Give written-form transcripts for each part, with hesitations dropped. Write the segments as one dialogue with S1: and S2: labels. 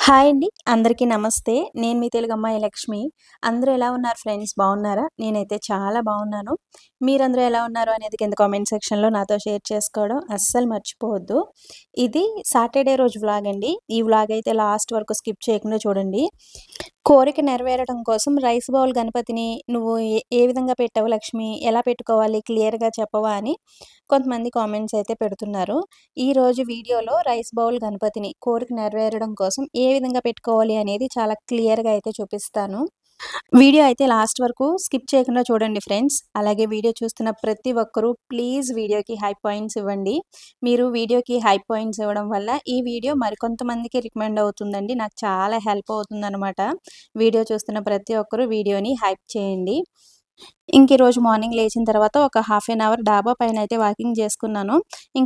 S1: Hi అండి. అందరికీ నమస్తే. నేను మీ తెలుగు అమ్మాయి లక్ష్మి. అందరూ ఎలా ఉన్నారు ఫ్రెండ్స్? బాగున్నారా? నేనైతే చాలా బాగున్నాను. మీరందరూ ఎలా ఉన్నారు అనేది కింద కామెంట్ సెక్షన్‌లో నాతో షేర్ చేసుకోవడం అస్సలు మర్చిపోవద్దు. ఇది సాటర్‌డే రోజు వ్లాగ్ అండి. ఈ వ్లాగ్ అయితే లాస్ట్ వరకు స్కిప్ చేయకుండా చూడండి. కోరిక నెరవేరడం కోసం రైస్ బౌల్ గణపతిని నువ్వు ఏ విధంగా పెట్టావు లక్ష్మి? ఎలా పెట్టుకోవాలి క్లియర్‌గా చెప్పవా? అని కొంతమంది కామెంట్స్ అయితే పెడుతున్నారు. ఈరోజు వీడియోలో రైస్ బౌల్ గణపతిని కోరిక నెరవేరడం కోసం ఏ విధంగా పెట్టుకోవాలి అనేది చాలా క్లియర్‌గా అయితే చూపిస్తాను. వీడియో అయితే లాస్ట్ వరకు స్కిప్ చేయకుండా చూడండి ఫ్రెండ్స్. అలాగే వీడియో చూస్తున్న ప్రతి ఒక్కరూ ప్లీజ్ వీడియోకి హై పాయింట్స్ ఇవ్వండి. మీరు వీడియోకి హై పాయింట్స్ ఇవ్వడం వల్ల ఈ వీడియో మరికొంతమందికి రికమెండ్ అవుతుందండి. నాకు చాలా హెల్ప్ అవుతుందనమాట. వీడియో చూస్తున్న ప్రతి ఒక్కరూ వీడియోని హైప్ చేయండి. ఈరోజు మార్నింగ్ లేచిన తర్వాత ఒక హాఫ్ ఎన్ అవర్ డాబా పైనయితే వాకింగ్ చేసుకున్నాను.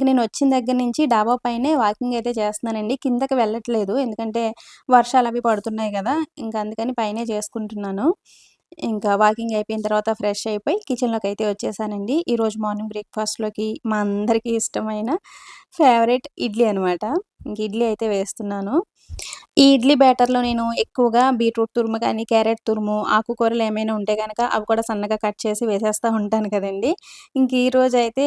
S1: నేను వచ్చిన దగ్గర నుంచి డాబా పైనే వాకింగ్ అయితే చేస్తున్నానండి. కిందకి వెళ్ళట్లేదు. ఎందుకంటే వర్షాలవి పడుతున్నాయి గదా! అందుకని పైనే చేసుకుంటున్నాను. వాకింగ్ అయిపోయిన తర్వాత ఫ్రెష్ అయిపోయి కిచెన్‌లోకైతే వచ్చేసానండి. ఈరోజు మార్నింగ్ బ్రేక్‌ఫాస్ట్‌లోకి మా అందరికీ ఇష్టమైన ఫేవరెట్ ఇడ్లీ అనమాట. ఇడ్లీ అయితే వేస్తున్నాను. ఈ ఇడ్లీ బ్యాటర్‌లో నేను ఎక్కువగా బీట్రూట్ తురుము కానీ, క్యారెట్ తురుము, ఆకుకూరలు ఏమైనా ఉంటే గనక అవి కూడా సన్నగా కట్ చేసి వేసేస్తా ఉంటాను కదండీ! ఈరోజైతే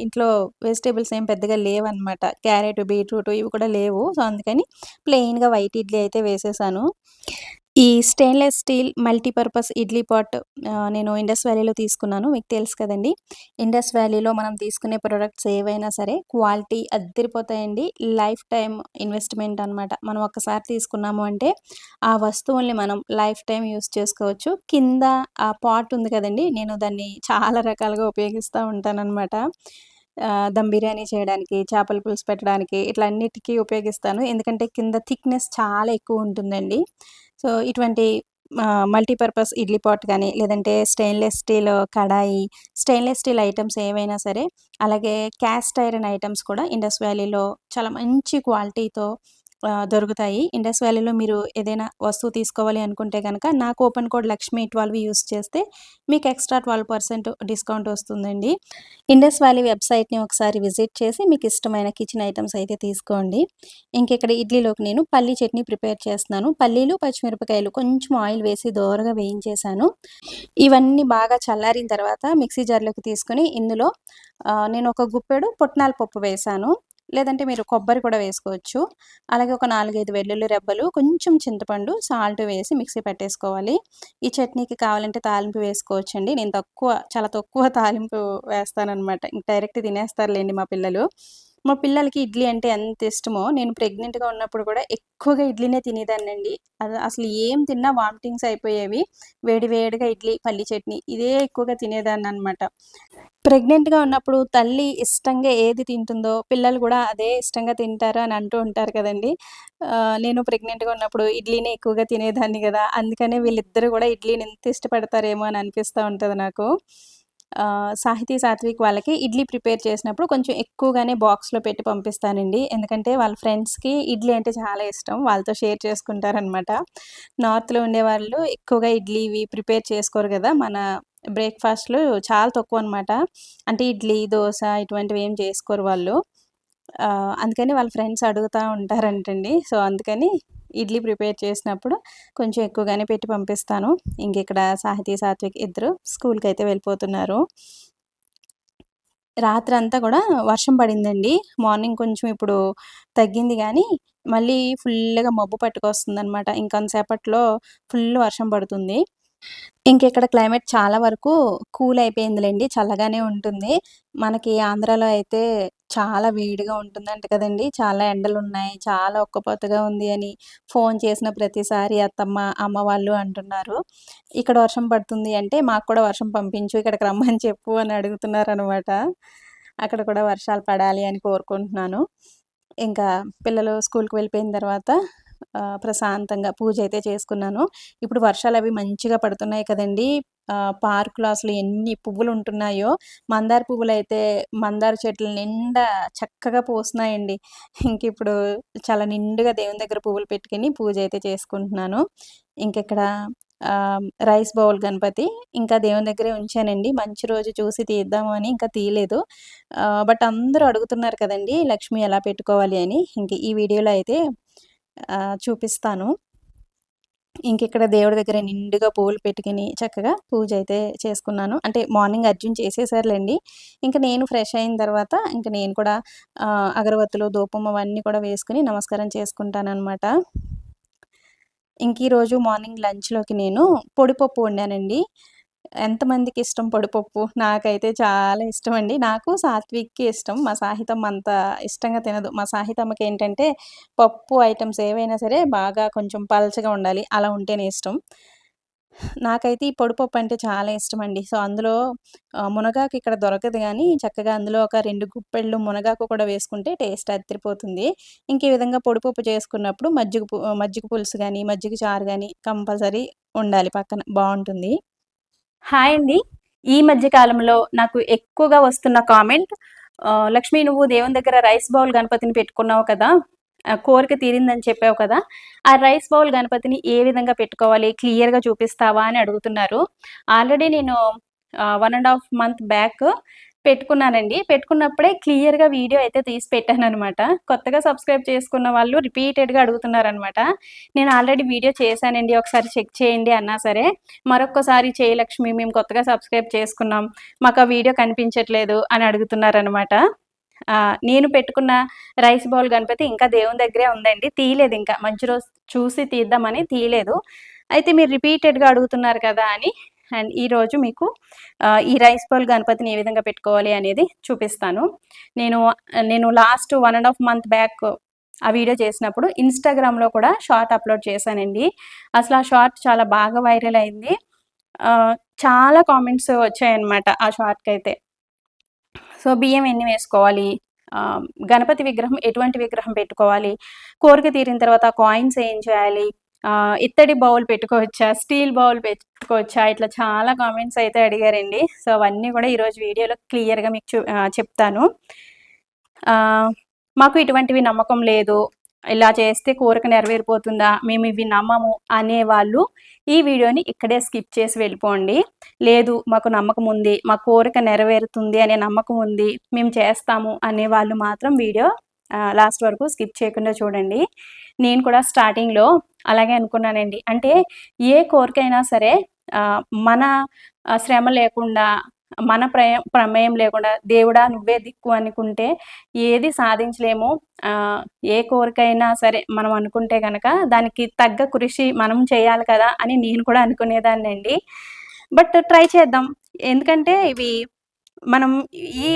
S1: ఇంట్లో వెజిటబుల్స్ ఏం పెద్దగా లేవనమాట. క్యారెట్, బీట్రూట్ ఇవి కూడా లేవు. సో, అందుకని ప్లెయిన్‌గా వైట్ ఇడ్లీ అయితే వేసేసాను. ఈ stainless steel multipurpose idli pot నేను ఇండస్ వ్యాలీలో తీసుకున్నాను. మీకు తెలుసు కదండీ! ఇండస్ వ్యాలీలో మనం తీసుకునే ప్రొడక్ట్స్ ఏవైనా సరే క్వాలిటీ అద్దిరిపోతాయండి. లైఫ్ టైమ్ ఇన్వెస్ట్‌మెంట్ అనమాట. మనం ఒక్కసారి తీసుకున్నాము అంటే ఆ వస్తువుల్ని మనం లైఫ్ టైమ్ యూజ్ చేసుకోవచ్చు. కింద ఆ పాట్ ఉంది కదండీ! నేను దాన్ని చాలా రకాలుగా ఉపయోగిస్తా ఉంటాననమాట. దమ్ బిర్యానీ చేయడానికి, చేపల పులుసు పెట్టడానికి ఇట్లా అన్నిటికి ఉపయోగిస్తాను. ఎందుకంటే కింద థిక్‌నెస్ చాలా ఎక్కువుంటుందండి. సో, ఇటువంటి మల్టీపర్పస్ ఇడ్లీ పాట్ గానీ, లేదంటే స్టెయిన్‌లెస్ స్టీల్ కడాయి, స్టెయిన్‌లెస్ స్టీల్ ఐటెమ్స్ ఏవైనా సరే, అలాగే క్యాస్ట్ ఐరన్ ఐటెమ్స్ కూడా ఇండస్ వ్యాలీలో చాలా మంచి క్వాలిటీతో దొరుకుతాయి. ఇండస్ వ్యాలీలో మీరు ఏదైనా వస్తువు తీసుకోవాలి అనుకుంటే గనక నా కూపన్ కోడ్ లక్ష్మి12 యూజ్ చేస్తే మీకు ఎక్స్‌ట్రా 12% డిస్కౌంట్ వస్తుందండి. ఇండస్ వ్యాలీ వెబ్‌సైట్‌ని ఒకసారి విజిట్ చేసి మీకు ఇష్టమైన కిచెన్ ఐటెమ్స్ అయితే తీసుకోండి. ఇక్కడ ఇడ్లీలోకి నేను పల్లీ చట్నీ ప్రిపేర్ చేస్తున్నాను. పల్లీలు, పచ్చిమిరపకాయలు కొంచెం ఆయిల్ వేసి దోరగా వేయించేశాను. ఇవన్నీ బాగా చల్లారిన తర్వాత మిక్సీ జార్‌లోకి తీసుకొని ఇందులో నేను ఒక గుప్పెడు పుట్నాల పప్పు వేశాను. లేదంటే మీరు కొబ్బరి కూడా వేసుకోవచ్చు. అలాగే ఒక 4, 5 వెల్లుల్లి రెబ్బలు, కొంచెం చింతపండు, సాల్ట్ వేసి మిక్సీ పట్టేసుకోవాలి. ఈ చట్నీకి కావాలంటే తాలింపు వేసుకోవచ్చండి. నేను చాలా తక్కువ తాలింపు వేస్తాననమాట. డైరెక్ట్ తినేస్తారులెండి మా పిల్లలు. మా పిల్లలకి ఇడ్లీ అంటే ఎంత ఇష్టమో, నేను ప్రెగ్నెంట్‌గా ఉన్నప్పుడు కూడా ఎక్కువగా ఇడ్లీనే తినేదాన్నండి. అసలు ఏం తిన్నా వామిటింగ్స్ అయిపోయేవి. వేడి వేడిగా ఇడ్లీ, పల్లీ చట్నీ ఇదే ఎక్కువగా తినేదాన్ననమాట. ప్రెగ్నెంట్‌గా ఉన్నప్పుడు తల్లి ఇష్టంగా ఏది తింటుందో, పిల్లలు గూడా అదే ఇష్టంగా తింటారు అని అంటూ ఉంటారు కదండీ! నేను ప్రెగ్నెంట్‌గా ఉన్నప్పుడు ఇడ్లీనే ఎక్కువగా తినేదాన్ని గదా! అందుకనే వీళ్ళిద్దరూ గూడా ఇడ్లీని ఇంత ఇష్టపడతారేమో అని అనిపిస్తా ఉంటది నాకు. సాహితీ, సాత్విక్ వాళ్ళకి ఇడ్లీ ప్రిపేర్ చేసినప్పుడు కొంచెం ఎక్కువగానే బాక్స్‌లో పెట్టి పంపిస్తానండి. ఎందుకంటే వాళ్ళ ఫ్రెండ్స్‌కి ఇడ్లీ అంటే చాలా ఇష్టం. వాళ్ళతో షేర్ చేసుకుంటారనమాట. నార్త్‌లో ఉండేవాళ్ళు ఎక్కువగా ఇడ్లీ ఇవి ప్రిపేర్ చేసుకోరు గదా! మన బ్రేక్‌ఫాస్ట్‌లు చాలా తక్కువనమాట. అంటే ఇడ్లీ, దోస ఇటువంటివి ఏం చేసుకోరు వాళ్ళు. అందుకని వాళ్ళ ఫ్రెండ్స్ అడుగుతా ఉంటారంటండి. సో, అందుకని ఇడ్లీ ప్రిపేర్ చేసినప్పుడు కొంచెం ఎక్కువగానే పెట్టి పంపిస్తాను. ఇక్కడ సాహితీ, సాత్విక్ ఇద్దరు స్కూల్‌కైతే వెళ్ళిపోతున్నారు. రాత్రంతా గూడా వర్షం పడిందండి. మార్నింగ్ కొంచెం ఇప్పుడు తగ్గింది గానీ, మళ్ళీ ఫుల్లుగా మబ్బు పట్టుకొస్తుందనమాట. ఇంకొంతసేపట్లో ఫుల్ వర్షం పడుతుంది. ఇక్కడ క్లైమేట్ చాలా వరకు కూల్ అయిపోయిందిలెండి. చల్లగానే ఉంటుంది. మనకి ఆంధ్రాలో అయితే చాలా వేడిగా ఉంటుందంట కదండీ! చాలా ఎండలున్నాయి. చాలా ఉక్కపోతగా ఉంది అని ఫోను చేసిన ప్రతిసారి అత్తమ్మ, అమ్మ వాళ్ళు అంటున్నారు. ఇక్కడ వర్షం పడుతుంది అంటే, "మాకు కూడా వర్షం పంపించు. ఇక్కడికి రమ్మని చెప్పు" అని అడుగుతున్నారనమాట. అక్కడ కూడా వర్షాలు పడాలి అని కోరుకుంటున్నాను. ఇంకా పిల్లలు స్కూలుకి వెళ్ళిపోయిన తర్వాత ప్రశాంతంగా పూజైతే చేసుకున్నాను. ఇప్పుడు వర్షాలవి మంచిగా పడుతున్నాయి కదండీ! పార్క్‌లో అసలు ఎన్ని పువ్వులుంటున్నాయో, మందార పువ్వులైతే మందార చెట్ల నిండా చక్కగా పూస్తున్నాయండి. ఇంకిప్పుడు చాలా నిండుగా దేవుని దగ్గర పువ్వులు పెట్టుకొని పూజైతే చేసుకుంటున్నాను. ఇంకిక్కడ రైస్ బౌల్ గణపతి ఇంకా దేవుని దగ్గరే ఉంచానండి. మంచి రోజు చూసి తీద్దాము అని ఇంకా తీయలేదు. బట్ అందరూ అడుగుతున్నారు కదండీ! లక్ష్మి ఎలా పెట్టుకోవాలి అని. ఈ వీడియోలో అయితే చూపిస్తాను. ఇంకిక్కడ దేవుడి దగ్గర నిండుగా పూలు పెట్టుకుని చక్కగా పూజ అయితే చేసుకున్నాను. అంటే మార్నింగ్ అర్జున్ చేసేసారులెండి. ఇంక నేను ఫ్రెష్ అయిన తర్వాత ఇంక నేను కూడా అగరవత్తులు, ధూపం అవన్నీ కూడా వేసుకొని నమస్కారం చేసుకుంటాననమాట. ఈరోజు మార్నింగ్ లంచ్‌లోకి నేను పొడిపప్పు వండానండి. ఎంతమందికి ఇష్టం పొడిపప్పు? నాకైతే చాలా ఇష్టమండి. నాకు సాత్విక్‌కి ఇష్టం. మా సాహితమ్మ అంత ఇష్టంగా తినదు. మా సాహితమ్మకేంటంటే పప్పు ఐటెమ్స్ ఏవైనా సరే బాగా కొంచెం పల్చగా ఉండాలి. అలా ఉంటేనే ఇష్టం. నాకైతే ఈ పొడిపప్పు అంటే చాలా ఇష్టమండి. సో, అందులో మునగాకు ఇక్కడ దొరకదు గానీ, చక్కగా అందులో ఒక 2 గుప్పెళ్ళు మునగాకు కూడా వేసుకుంటే టేస్ట్ అదిరిపోతుంది. ఈ విధంగా పొడిపప్పు చేసుకున్నప్పుడు మజ్జిగ పులుసు గానీ, మజ్జిగ చారు గానీ కంపల్సరీ ఉండాలి పక్కన. బావుంటుంది. హాయ్ అండి. ఈ మధ్య కాలంలో నాకు ఎక్కువగా వస్తున్న కామెంట్ "లక్ష్మి నువ్వు దేవుని దగ్గర రైస్ బౌల్ గణపతిని పెట్టుకున్నావు కదా! కోరిక తీరిందని చెప్పావు కదా! ఆ రైస్ బౌల్ గణపతిని ఏ విధంగా పెట్టుకోవాలి? క్లియర్‌గా చూపిస్తావా?" అని అడుగుతున్నారు. ఆల్రెడీ నేను 1 ½ మంత్ బ్యాక్ పెట్టుకున్నానండి. పెట్టుకున్నప్పుడే క్లియర్‌గా వీడియో అయితే తీసి పెట్టాననమాట. కొత్తగా సబ్స్క్రైబ్ చేసుకున్న వాళ్ళు రిపీటెడ్‌గా అడుగుతున్నారనమాట. నేను ఆల్రెడీ వీడియో చేశానండి. ఒకసారి చెక్ చేయండి అన్నా సరే, మరొక్కసారి చేయి లక్ష్మి మేము కొత్తగా సబ్స్క్రైబ్ చేసుకున్నాం. మాకు ఆ వీడియో కనిపించట్లేదు అని అడుగుతున్నారనమాట. నేను పెట్టుకున్న రైస్ బౌల్ గణపతి ఇంకా దేవుని దగ్గరే ఉందండి. తీయలేదింకా. మంచి రోజు చూసి తీద్దామని తీయలేదు. అయితే మీరు రిపీటెడ్‌గా అడుగుతున్నారు కదా! అని అండ్ ఈరోజు మీకు ఈ రైస్ బౌల్ గణపతిని ఏ విధంగా పెట్టుకోవాలి అనేది చూపిస్తాను. నేను నేను లాస్ట్ 1 ½ మంత్ బ్యాక్ ఆ వీడియో చేసినప్పుడు ఇన్‌స్టాగ్రామ్‌లో కూడా షార్ట్ అప్‌లోడ్ చేశానండి. అసలు ఆ షార్ట్ చాలా బాగా వైరల్ అయింది. చాలా కామెంట్స్ వచ్చాయన్నమాట ఆ షార్ట్‌కైతే. సో, బియ్యం ఎన్ని వేసుకోవాలి? గణపతి విగ్రహం ఎటువంటి విగ్రహం పెట్టుకోవాలి? కోరిక తీరిన తర్వాత కాయిన్స్ ఏం చేయాలి? ఇత్తడి బౌల్ పెట్టుకోవచ్చా? స్టీల్ బౌల్ పెట్టుకోవచ్చా? ఇట్లా చాలా కామెంట్స్ అయితే అడిగారండి. సో, అవన్నీ కూడా ఈరోజు వీడియోలో క్లియర్‌గా మీకు చెప్తాను. మాకు ఇటువంటివి నమ్మకం లేదు. ఇలా చేస్తే కోరిక నెరవేరిపోతుందా? మేమివి నమ్మము అనేవాళ్ళు ఈ వీడియోని ఇక్కడే స్కిప్ చేసి వెళ్ళిపోండి. లేదు మాకు నమ్మకం ఉంది. మా కోరిక నెరవేరుతుంది అనే నమ్మకం ఉంది. మేము చేస్తాము అనేవాళ్ళు మాత్రం వీడియో లాస్ట్ వరకు స్కిప్ చేయకుండా చూడండి. నేను కూడా స్టార్టింగ్‌లో అలాగే అనుకున్నానండి. అంటే ఏ కోరికైనా సరే మన శ్రమ లేకుండా, మన ప్రమేయం లేకుండా దేవుడా నువ్వే దిక్కు అనుకుంటే ఏది సాధించలేము. ఏ కోరికైనా సరే మనం అనుకుంటే గనక దానికి తగ్గ కృషి మనం చేయాలి కదా! అని నేను కూడా అనుకునేదాన్నండి. బట్ ట్రై చేద్దాం. ఎందుకంటే ఇవి మనం ఈ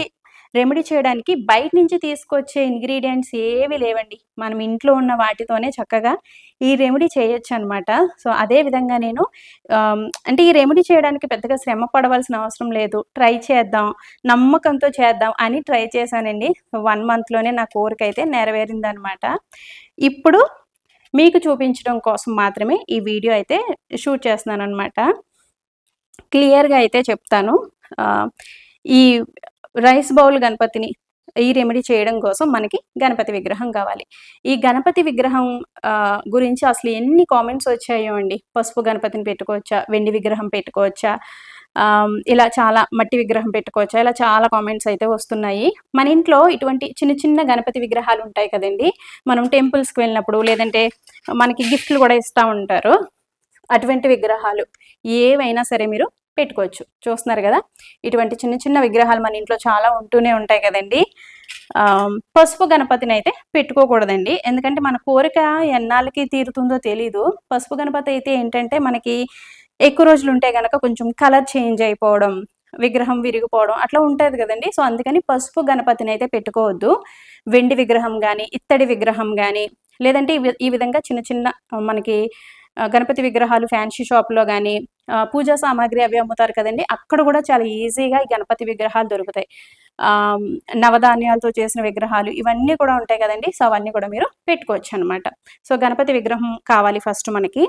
S1: రెమెడీ చేయడానికి బయట నుంచి తీసుకొచ్చే ఇంగ్రీడియెంట్స్ ఏవి లేవండి. మనం ఇంట్లో ఉన్న వాటితోనే చక్కగా ఈ రెమెడీ చేయొచ్చనమాట. సో, అదే విధంగా నేను అంటే ఈ రెమెడీ చేయడానికి పెద్దగా శ్రమ పడవలసిన అవసరం లేదు. ట్రై చేద్దాం, నమ్మకంతో చేద్దాం అని ట్రై చేశానండి. 1 మంత్‌లోనే నా కోరికైతే నెరవేరిందనమాట. ఇప్పుడు మీకు చూపించడం కోసం మాత్రమే ఈ వీడియో అయితే షూట్ చేస్తున్నాననమాట. క్లియర్‌గా అయితే చెప్తాను. ఈ రైస్ బౌల్ గణపతిని ఈ రెమెడీ చేయడం కోసం మనకి గణపతి విగ్రహం కావాలి. ఈ గణపతి విగ్రహం గురించి అసలు ఎన్ని కామెంట్స్ వచ్చాయో అండి. పసుపు గణపతిని పెట్టుకోవచ్చా? వెండి విగ్రహం పెట్టుకోవచ్చా? ఇలా చాలా మట్టి విగ్రహం పెట్టుకోవచ్చా? ఇలా చాలా కామెంట్స్ అయితే వస్తున్నాయి. మన ఇంట్లో ఇటువంటి చిన్న చిన్న గణపతి విగ్రహాలు ఉంటాయి కదండీ! మనం టెంపుల్స్‌కి వెళ్ళినప్పుడు లేదంటే మనకి గిఫ్ట్‌లు కూడా ఇస్తా ఉంటారు. అటువంటి విగ్రహాలు ఏవైనా సరే మీరు పెట్టుకోవచ్చు. చూస్తున్నారు గదా! ఇటువంటి చిన్న చిన్న విగ్రహాలు మన ఇంట్లో చాలా ఉంటూనే ఉంటాయి కదండీ! పసుపు గణపతినైతే పెట్టుకోకూడదండి. ఎందుకంటే మన కోరిక ఎన్నాళ్ళకి తీరుతుందో తెలీదు. పసుపు గణపతి అయితే ఏంటంటే మనకి ఎక్కువ రోజులుంటే గనక కొంచెం కలర్ చేంజ్ అయిపోవడం, విగ్రహం విరిగిపోవడం అట్లా ఉంటది గదండీ! సో, అందుకని పసుపు గణపతినైతే పెట్టుకోవద్దు. వెండి విగ్రహం గానీ, ఇత్తడి విగ్రహం గానీ, లేదంటే ఈ విధంగా చిన్న చిన్న మనకి గణపతి విగ్రహాలు ఫ్యాన్సీ షాప్‌లో గానీ, పూజా సామాగ్రి అవి అమ్ముతారు కదండీ! అక్కడ గూడా చాలా ఈజీగా ఈ గణపతి విగ్రహాలు దొరుకుతాయి. ఆహ్, నవధాన్యాలతో చేసిన విగ్రహాలు ఇవన్నీ కూడా ఉంటాయి గదండీ! సో, అవన్నీ కూడా మీరు పెట్టుకోవచ్చనమాట. సో, గణపతి విగ్రహం కావాలి ఫస్ట్ మనకి.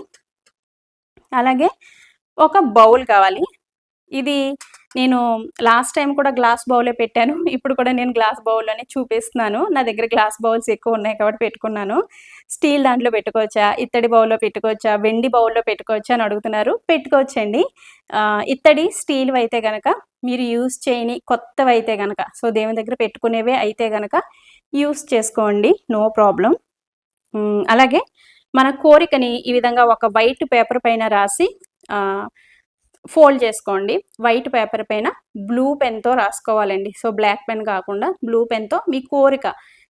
S1: అలాగే ఒక బౌల్ కావాలి. ఇది నేను లాస్ట్ టైమ్ కూడా గ్లాస్ బౌలే పెట్టాను. ఇప్పుడు కూడా నేను గ్లాస్ బౌల్‌లోనే చూపిస్తున్నాను. నా దగ్గర గ్లాస్ బౌల్స్ ఎక్కువున్నాయి కాబట్టి పెట్టుకున్నాను. స్టీల్ దాంట్లో పెట్టుకోవచ్చా? ఇత్తడి బౌల్‌లో పెట్టుకోవచ్చా? వెండి బౌల్‌లో పెట్టుకోవచ్చా? అని అడుగుతున్నారు. పెట్టుకోవచ్చండి. ఇత్తడి, స్టీల్‌వయితే గనక మీరు యూజ్ చేయని కొత్తవయితే గనక సో, దేవుని దగ్గర పెట్టుకునేవే అయితే గనక యూజ్ చేసుకోండి. No problem. అలాగే మన కోరికని ఈ విధంగా ఒక వైట్ పేపర్ పైన రాసి ఫోల్డ్ చేసుకోండి. వైట్ పేపర్ పైన బ్లూ పెన్‌తో రాసుకోవాలండి. సో, బ్లాక్ పెన్ కాకుండా బ్లూ పెన్‌తో మీ కోరిక,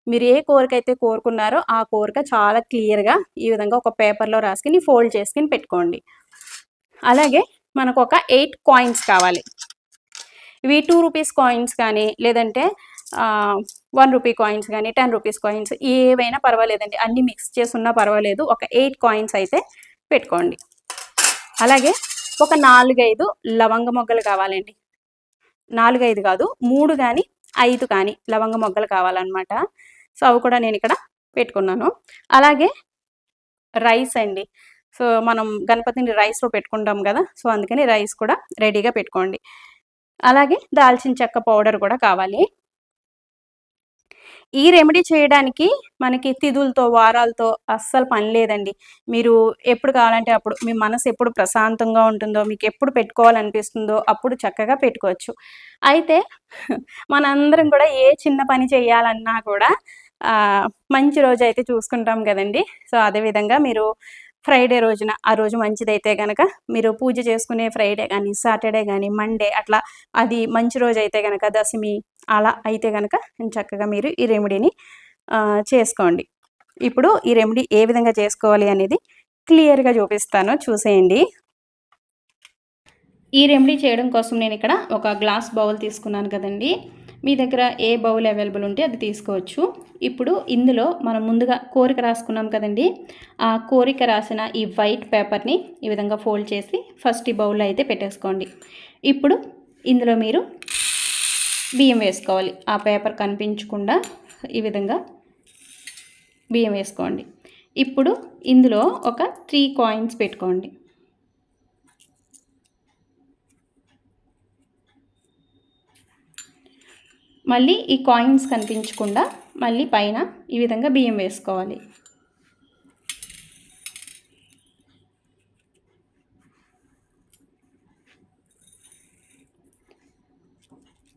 S1: మీరు ఏ కోరిక అయితే కోరుకున్నారో ఆ కోరిక చాలా క్లియర్‌గా ఈ విధంగా ఒక పేపర్‌లో రాసుకొని ఫోల్డ్ చేసుకొని పెట్టుకోండి. అలాగే మనకొక 8 కాయిన్స్ కావాలి. ఇవి 2 రూపీస్ కాయిన్స్ కానీ, లేదంటే 1 రూపీ కాయిన్స్ కానీ, 10 రూపీస్ కాయిన్స్ ఏవైనా పర్వాలేదండి. అన్నీ మిక్స్ చేసున్నా పర్వాలేదు. ఒక 8 కాయిన్స్ అయితే పెట్టుకోండి. అలాగే ఒక 4, 5 లవంగ మొగ్గలు కావాలండి. 4, 5 కాదు, 3 కానీ 5 కానీ లవంగ మొగ్గలు కావాలన్నమాట. సో, అవి కూడా నేను ఇక్కడ పెట్టుకున్నాను. అలాగే రైస్ అండి. సో, మనం గణపతిని రైస్‌లో పెట్టుకుంటాం కదా! సో, అందుకని రైస్ కూడా రెడీగా పెట్టుకోండి. అలాగే దాల్చిన చెక్క పౌడర్ కూడా కావాలి. ఈ రెమెడీ చేయడానికి మనకి తిథులతో, వారాలతో అస్సలు పని లేదండి. మీరు ఎప్పుడు కావాలంటే అప్పుడు, మీ మనసు ఎప్పుడు ప్రశాంతంగా ఉంటుందో, మీకు ఎప్పుడు పెట్టుకోవాలనిపిస్తుందో అప్పుడు చక్కగా పెట్టుకోవచ్చు. అయితే మనందరం కూడా ఏ చిన్న పని చేయాలన్నా కూడా మంచి రోజైతే చూసుకుంటాం కదండీ! సో, అదే విధంగా మీరు ఫ్రైడే రోజున, ఆ రోజు మంచిదైతే గనక మీరు పూజ చేసుకునే ఫ్రైడే గానీ, సాటర్డే గానీ, మండే అట్లా అది మంచి రోజైతే గనక దశమి అలా అయితే గనక చక్కగా మీరు ఈ రెమెడీని చేసుకోండి. ఇప్పుడు ఈ రెమెడీ ఏ విధంగా చేసుకోవాలి అనేది క్లియర్‌గా చూపిస్తాను, చూసేయండి. ఈ రెమెడీ చేయడం కోసం నేను ఇక్కడ ఒక గ్లాస్ బౌల్ తీసుకున్నాను కదండీ! మీ దగ్గర ఏ బౌల్ అవైలబుల్ ఉంటే అది తీసుకోవచ్చు. ఇప్పుడు ఇందులో మనం ముందుగా కోరిక రాసుకున్నాం కదండీ! ఆ కోరిక రాసిన ఈ వైట్ పేపర్‌ని ఈ విధంగా ఫోల్డ్ చేసి ఫస్ట్ ఈ బౌల్‌లో అయితే పెట్టేసుకోండి. ఇప్పుడు ఇందులో మీరు బియ్యం వేసుకోవాలి. ఆ పేపర్ కనిపించకుండా ఈ విధంగా బియ్యం వేసుకోండి. ఇప్పుడు ఇందులో ఒక 3 కాయిన్స్ పెట్టుకోండి. మళ్ళీ ఈ కాయిన్స్ కనిపించకుండా మళ్ళీ పైన ఈ విధంగా బియ్యం వేసుకోవాలి.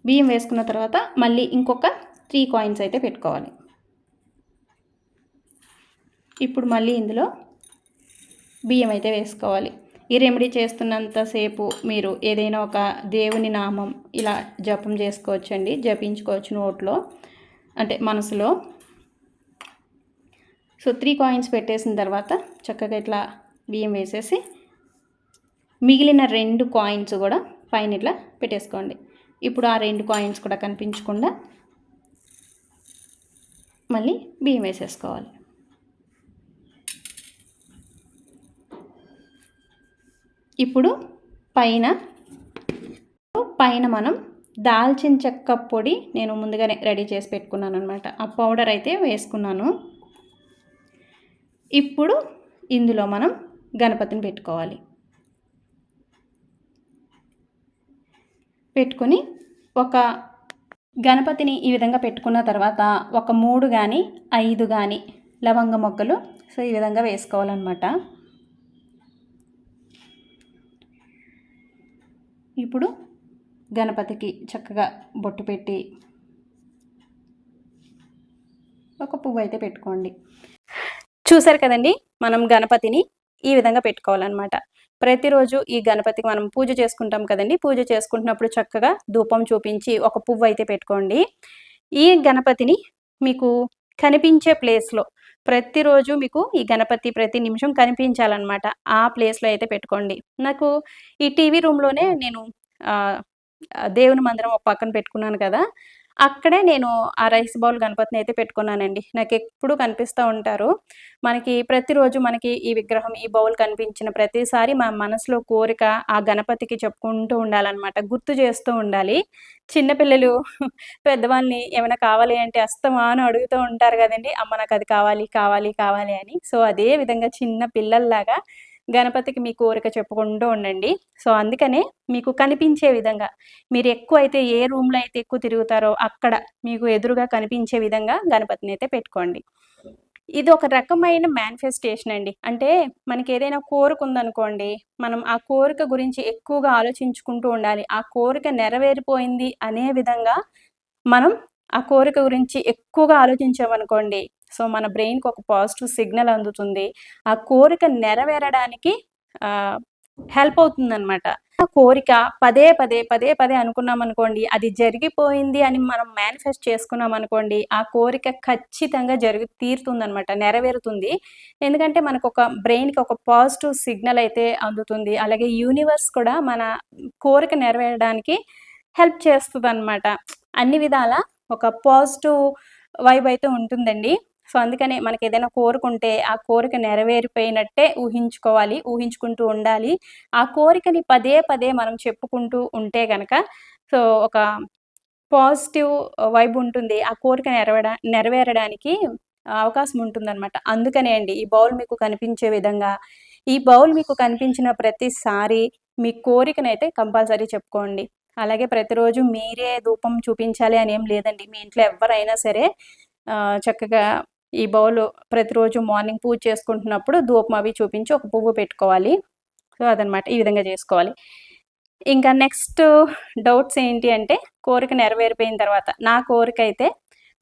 S1: బియ్యం వేసుకున్న తర్వాత మళ్ళీ ఇంకొక 3 కాయిన్స్ అయితే పెట్టుకోవాలి. ఇప్పుడు మళ్ళీ ఇందులో బియ్యం అయితే వేసుకోవాలి. ఈ రెమెడీ చేస్తున్నంతసేపు మీరు ఏదైనా ఒక దేవుని నామం ఇలా జపం చేసుకోవచ్చండి, జపించుకోవచ్చు నోట్లో, అంటే మనసులో. సో 3 కాయిన్స్ పెట్టేసిన తర్వాత చక్కగా ఇట్లా బియ్యం వేసేసి మిగిలిన 2 కాయిన్స్ కూడా పైన ఇట్లా పెట్టేసుకోండి. ఇప్పుడు ఆ 2 కాయిన్స్ కూడా కనిపించకుండా మళ్ళీ బియ్యం వేసేసుకోవాలి. ఇప్పుడు పైన మనం దాల్చిన చెక్క పొడి నేను ముందుగానే రెడీ చేసి పెట్టుకున్నాను అనమాట. ఆ పౌడర్ అయితే వేసుకున్నాను. ఇప్పుడు ఇందులో మనం గణపతిని పెట్టుకోవాలి. పెట్టుకొని ఒక గణపతిని ఈ విధంగా పెట్టుకున్న తర్వాత ఒక 3 కానీ 5 కానీ లవంగ మొగ్గలు సో ఈ విధంగా వేసుకోవాలన్నమాట. ఇప్పుడు గణపతికి చక్కగా బొట్టు పెట్టి ఒక పువ్వు అయితే పెట్టుకోండి. చూసారు కదండి, మనం గణపతిని ఈ విధంగా పెట్టుకోవాలన్నమాట. ప్రతిరోజు ఈ గణపతికి మనం పూజ చేసుకుంటాం కదండి, పూజ చేసుకుంటున్నప్పుడు చక్కగా ధూపం చూపించి ఒక పువ్వు అయితే పెట్టుకోండి. ఈ గణపతిని మీకు కనిపించే ప్లేస్లో ప్రతిరోజు మీకు ఈ గణపతి ప్రతి నిమిషం కనిపించాలన్నమాట. ఆ ప్లేస్లో అయితే పెట్టుకోండి. నాకు ఈ టీవీ రూమ్లోనే నేను దేవుని మందిరం ఒక పక్కన పెట్టుకున్నాను కదా, అక్కడే నేను ఆ రైస్ బౌల్ గణపతిని అయితే పెట్టుకున్నానండి. నాకు ఎప్పుడు కనిపిస్తూ ఉంటారు. మనకి ప్రతిరోజు మనకి ఈ విగ్రహం, ఈ బౌల్ కనిపించిన ప్రతిసారి మా మనసులో కోరిక ఆ గణపతికి చెప్పుకుంటూ ఉండాలన్నమాట, గుర్తు చేస్తూ ఉండాలి. చిన్నపిల్లలు పెద్దవాళ్ళని ఏమైనా కావాలి అంటే అస్తమానం అడుగుతూ ఉంటారు కదండి, అమ్మ నాకు అది కావాలి కావాలి కావాలి అని. సో అదే విధంగా చిన్న పిల్లల్లాగా గణపతికి మీ కోరిక చెప్పుకుంటూ ఉండండి. సో అందుకనే మీకు కనిపించే విధంగా, మీరు ఎక్కువైతే ఏ రూమ్‌లో అయితే ఎక్కువ తిరుగుతారో అక్కడ మీకు ఎదురుగా కనిపించే విధంగా గణపతిని అయితే పెట్టుకోండి. ఇది ఒక రకమైన మేనిఫెస్టేషన్ అండి. అంటే మనకేదైనా కోరిక ఉందనుకోండి, మనం ఆ కోరిక గురించి ఎక్కువగా ఆలోచించుకుంటూ ఉండాలి. ఆ కోరిక నెరవేరిపోయింది అనే విధంగా మనం ఆ కోరిక గురించి ఎక్కువగా ఆలోచించామనుకోండి, సో, మన బ్రెయిన్‌కి ఒక పాజిటివ్ సిగ్నల్ అందుతుంది. ఆ కోరిక నెరవేరడానికి ఆహ్, హెల్ప్ అవుతుందనమాట. ఆ కోరిక పదే పదే అనుకున్నామనుకోండి, అది జరిగిపోయింది అని మనం మేనిఫెస్ట్ చేసుకున్నామనుకోండి, ఆ కోరిక ఖచ్చితంగా తీరుతుందనమాట. నెరవేరుతుంది. ఎందుకంటే మనకొక బ్రెయిన్‌కి ఒక పాజిటివ్ సిగ్నల్ అయితే అందుతుంది. అలాగే యూనివర్స్ కూడా మన కోరిక నెరవేరడానికి హెల్ప్ చేస్తదనమాట. అన్ని విధాలా ఒక పాజిటివ్ వైబ్ అయితే ఉంటుందండి. సో, అందుకనే మనకేదైనా కోరికుంటే, ఆ కోరిక నెరవేరిపోయినట్టే ఊహించుకోవాలి. ఊహించుకుంటూ ఉండాలి. ఆ కోరికని పదే పదే మనం చెప్పుకుంటూ ఉంటే గనక, సో, ఒక పాజిటివ్ వైబ్ ఉంటుంది. ఆ కోరిక నెరవేరడానికి అవకాశం ఉంటుందనమాట. అందుకనే అండి ఈ బౌల్ మీకు కనిపించే విధంగా, ఈ బౌల్ మీకు కనిపించిన ప్రతిసారి మీ కోరికనైతే కంపల్సరీ చెప్పుకోండి. అలాగే ప్రతిరోజు మీరే ధూపం చూపించాలి అని ఏం లేదండి. మీ ఇంట్లో ఎవ్వరైనా సరే చక్కగా ఈ బౌలు ప్రతిరోజు మార్నింగ్ పూజ చేసుకుంటున్నప్పుడు ధూపం అవి చూపించి ఒక పువ్వు పెట్టుకోవాలి. సో, అదనమాట. ఈ విధంగా జేసుకోవాలి. ఇంకా నెక్స్ట్ డౌట్స్ ఏంటి అంటే, కోరిక నెరవేరిపోయిన తర్వాత నా కోరికైతే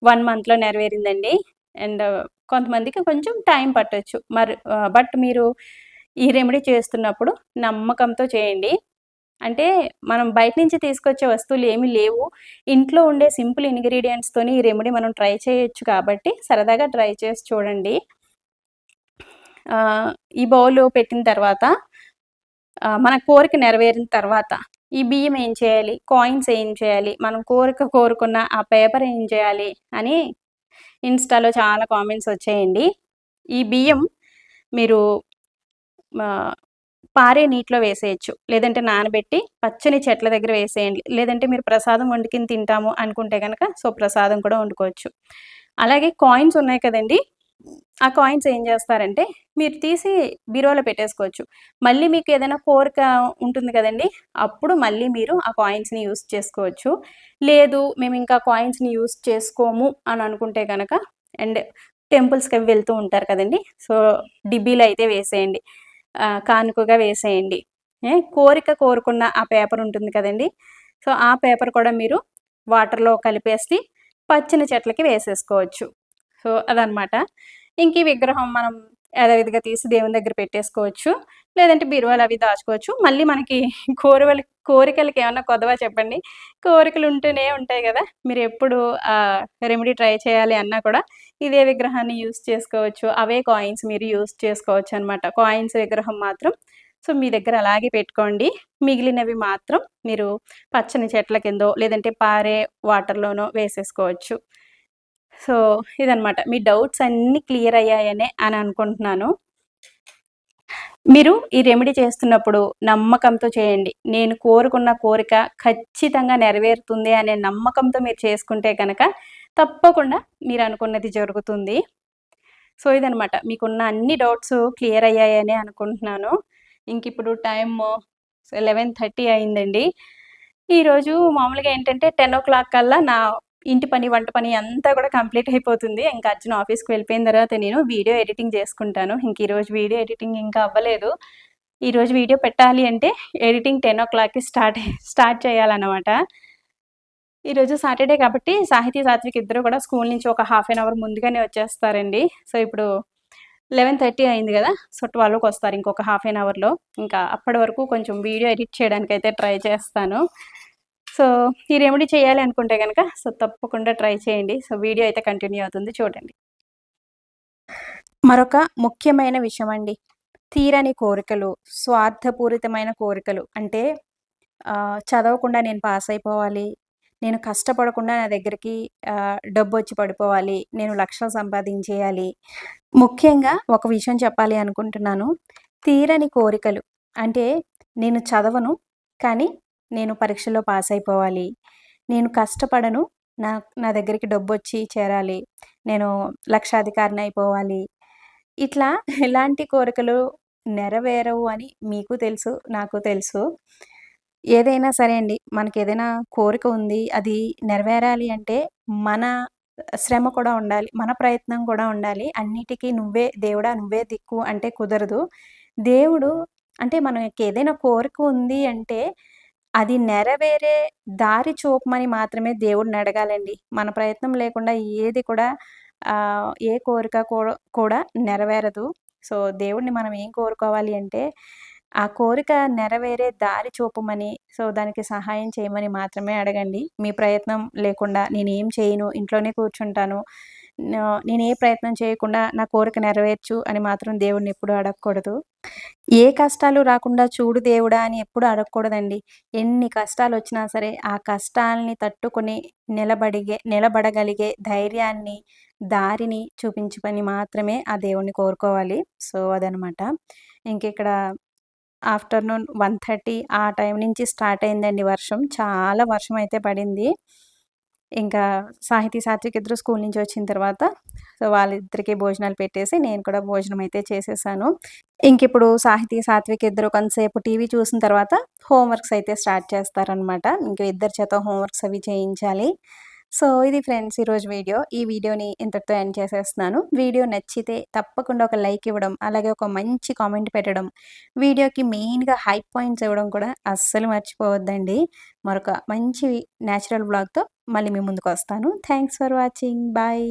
S1: 1 మంత్‌లో నెరవేరిందండి. అండ్ కొంతమందికి కొంచెం టైం పట్టొచ్చు. బట్ మీరు ఈ రెమెడీ చేస్తున్నప్పుడు నమ్మకంతో చేయండి. అంటే మనం బయట నుంచి తీసుకొచ్చే వస్తువులు ఏమి లేవు. ఇంట్లో ఉండే సింపుల్ ఇంగ్రీడియెంట్స్‌తోని ఈ రెమెడీ మనం ట్రై చేయొచ్చు కాబట్టి సరదాగా ట్రై చేసి చూడండి. ఆహ్, ఈ బౌలు పెట్టిన తర్వాత మన కోరిక నెరవేరిన తర్వాత ఈ బియ్యం ఏం చేయాలి? కాయిన్స్ ఏం చేయాలి? మనం కోరుకున్న ఆ పేపర్ ఏం చేయాలి? అని ఇన్‌స్టాలో చాలా కామెంట్స్ వచ్చాయండి. ఈ బియ్యం మీరు ఆహ్, పారే నీటిలో వేసేయొచ్చు. లేదంటే నానబెట్టి పచ్చని చెట్ల దగ్గర వేసేయండి. లేదంటే మీరు ప్రసాదం వండుకొని తింటాము అనుకుంటే గనక సో, ప్రసాదం కూడా వండుకోవచ్చు. అలాగే కాయిన్స్ ఉన్నాయి కదండీ! ఆ కాయిన్స్ ఏం జేస్తారంటే మీరు తీసి బీరువాలో పెట్టేసుకోవచ్చు. మళ్ళీ మీకేదైనా కోరిక ఉంటుంది కదండీ! అప్పుడు మళ్ళీ మీరు ఆ కాయిన్స్‌ని యూజ్ చేసుకోవచ్చు. లేదు మేమింకా కాయిన్స్‌ని యూజ్ చేసుకోము అని అనుకుంటే గనక అండ్ టెంపుల్స్‌కవి వెళ్తూ ఉంటారు కదండీ! సో, డిబ్బీలో అయితే వేసేయండి. కానుకగా వేసేయండి. కోరుకున్న ఆ పేపర్ ఉంటుంది కదండీ! సో, ఆ పేపర్ కూడా మీరు వాటర్‌లో కలిపేసి పచ్చని చెట్లకి వేసేసుకోవచ్చు. సో, అదనమాట. ఇంక ఈ విగ్రహం మనం యథావిధిగా తీసి దేవుని దగ్గర పెట్టేసుకోవచ్చు. లేదంటే బీరువాలో అవి దాచుకోవచ్చు. మళ్ళీ మనకి కోరికలకేమన్నా కొదవా చెప్పండి? కోరికలుంటూనే ఉంటాయి గదా! మీరెప్పుడు రెమెడీ ట్రై చేయాలి అన్నా కూడా ఇదే విగ్రహాన్ని యూజ్ చేసుకోవచ్చు. అవే కాయిన్స్ మీరు యూజ్ చేసుకోవచ్చనమాట. కాయిన్స్ విగ్రహం మాత్రం సో, మీ దగ్గర అలాగే పెట్టుకోండి. మిగిలినవి మాత్రం మీరు పచ్చని చెట్ల కిందో, లేదంటే పారే వాటర్‌లోనో వేసేసుకోవచ్చు. సో, ఇదనమాట. మీ డౌట్స్ అన్నీ క్లియర్ అయ్యాయనే అని అనుకుంటున్నాను. మీరు ఈ రెమెడీ చేస్తున్నప్పుడు నమ్మకంతో చేయండి. నేను కోరుకున్న కోరిక ఖచ్చితంగా నెరవేరుతుంది అనే నమ్మకంతో మీరు చేసుకుంటే గనక తప్పకుండా మీరనుకున్నది జరుగుతుంది. సో, ఇదనమాట. మీకున్న అన్ని డౌట్స్ క్లియర్ అయ్యాయనే అనుకుంటున్నాను. ఇంకిప్పుడు టైము 11:30 అయిందండి. ఈరోజు మామూలుగా ఏంటంటే 10:00 కల్లా నా ఇంటి పని, వంట పని అంతా కూడా కంప్లీట్ అయిపోతుంది. ఇంకా అర్జున్ ఆఫీస్‌కి వెళ్ళిపోయిన తర్వాత నేను వీడియో ఎడిటింగ్ చేసుకుంటాను. ఇంక ఈరోజు వీడియో ఎడిటింగ్ ఇంకా అవ్వలేదు. ఈరోజు వీడియో పెట్టాలి అంటే ఎడిటింగ్ 10:00కి స్టార్ట్ చేయాలనమాట. ఈరోజు సాటర్‌డే కాబట్టి సాహితీ, సాత్విక్ ఇద్దరు కూడా స్కూల్ నుంచి ఒక హాఫ్ ఎన్ అవర్ ముందుగానే వచ్చేస్తారండి. సో, ఇప్పుడు 11:30 అయింది గదా! సో, 12:00కొస్తారు ఇంకొక హాఫ్ ఎన్ అవర్‌లో. ఇంకా అప్పటి వరకు కొంచెం వీడియో ఎడిట్ చేయడానికైతే ట్రై చేస్తాను. సో, ఈ రెమెడీ చేయాలి అనుకుంటే గనక సో, తప్పకుండా ట్రై చేయండి. సో, వీడియో అయితే కంటిన్యూ అవుతుంది చూడండి. మరొక ముఖ్యమైన విషయమండి. తీరని కోరికలు, స్వార్థపూరితమైన కోరికలు అంటే చదవకుండా నేను పాసయిపోవాలి, నేను కష్టపడకుండా నా దగ్గరికి డబ్బొచ్చి పడిపోవాలి, నేను లక్షలు సంపాదించేయాలి. ముఖ్యంగా ఒక విషయం చెప్పాలి అనుకుంటున్నాను. తీరని కోరికలు అంటే నేను చదవను, కానీ నేను పరీక్షలో పాసయిపోవాలి. నేను కష్టపడను, నా నా దగ్గరికి డబ్బొచ్చి చేరాలి. నేను లక్షాధికారినయిపోవాలి. ఇట్లా ఇలాంటి కోరికలు నెరవేరవు అని మీకు తెలుసు, నాకు తెలుసు. ఏదైనా సరే అండి, మనకేదైనా కోరిక ఉంది, అది నెరవేరాలి అంటే మన శ్రమ కూడా ఉండాలి. మన ప్రయత్నం కూడా ఉండాలి. అన్నిటికి దేవుడా నువ్వే దిక్కు అంటే కుదరదు. దేవుడు అంటే మనకేదైనా కోరిక ఉంది అంటే అది నెరవేరే దారి చూపమని మాత్రమే దేవుడిని అడగాలండి. మన ప్రయత్నం లేకుండా ఏది కూడా ఏ కోరిక కూడా నెరవేరదు. సో, దేవుడిని మనం ఏం కోరుకోవాలి అంటే, ఆ కోరిక నెరవేరే దారి చూపమని, సో, దానికి సహాయం చేయమని మాత్రమే అడగండి. మీ ప్రయత్నం లేకుండా నేనేం చేయను, ఇంట్లోనే కూర్చుంటాను, నేనే ప్రయత్నం చేయకుండా నా కోరిక నెరవేర్చు అని మాత్రం దేవుడిని ఎప్పుడూ అడగకూడదు. ఏ కష్టాలు రాకుండా చూడు దేవుడా అని ఎప్పుడు అడగకూడదండి. ఎన్ని కష్టాలొచ్చినా సరే, ఆ కష్టాల్ని తట్టుకొని నిలబడగలిగే ధైర్యాన్ని, దారిని చూపించమని మాత్రమే ఆ దేవుడిని కోరుకోవాలి. సో, అదనమాట. ఇంకిక్కడ ఆఫ్టర్‌నూన్ 1:30 ఆ టైం నుంచి స్టార్ట్ అయిందండి వర్షం. చాలా వర్షమైతే పడింది. ఇంకా సాహితీ, సాత్విక్ ఇద్దరు స్కూల్ నుంచి వచ్చిన తర్వాత సో, వాళ్ళిద్దరికీ భోజనాలు పెట్టేసి నేను కూడా భోజనం అయితే చేసేసాను. ఇంకిప్పుడు సాహితీ, సాత్విక్ ఇద్దరు కొంతసేపు టీవీ చూసిన తర్వాత హోమ్ వర్క్స్ అయితే స్టార్ట్ చేస్తారనమాట. ఇంక ఇద్దరి చేత హోమ్ వర్క్స్ అవి చేయించాలి. సో, ఇది ఫ్రెండ్స్ ఈరోజు వీడియో. ఈ వీడియోని ఇంతటితో ఎండ్ చేసేస్తున్నాను. వీడియో నచ్చితే తప్పకుండా ఒక లైక్ ఇవ్వడం, అలాగే ఒక మంచి కామెంట్ పెట్టడం, వీడియోకి మెయిన్‌గా హైప్ పాయింట్స్ ఇవ్వడం కూడా అస్సలు మర్చిపోవద్దండి. మరొక మంచి నేచురల్ వ్లాగ్‌తో మళ్ళీ మీ ముందుకొస్తాను. Thanks for watching. బాయ్.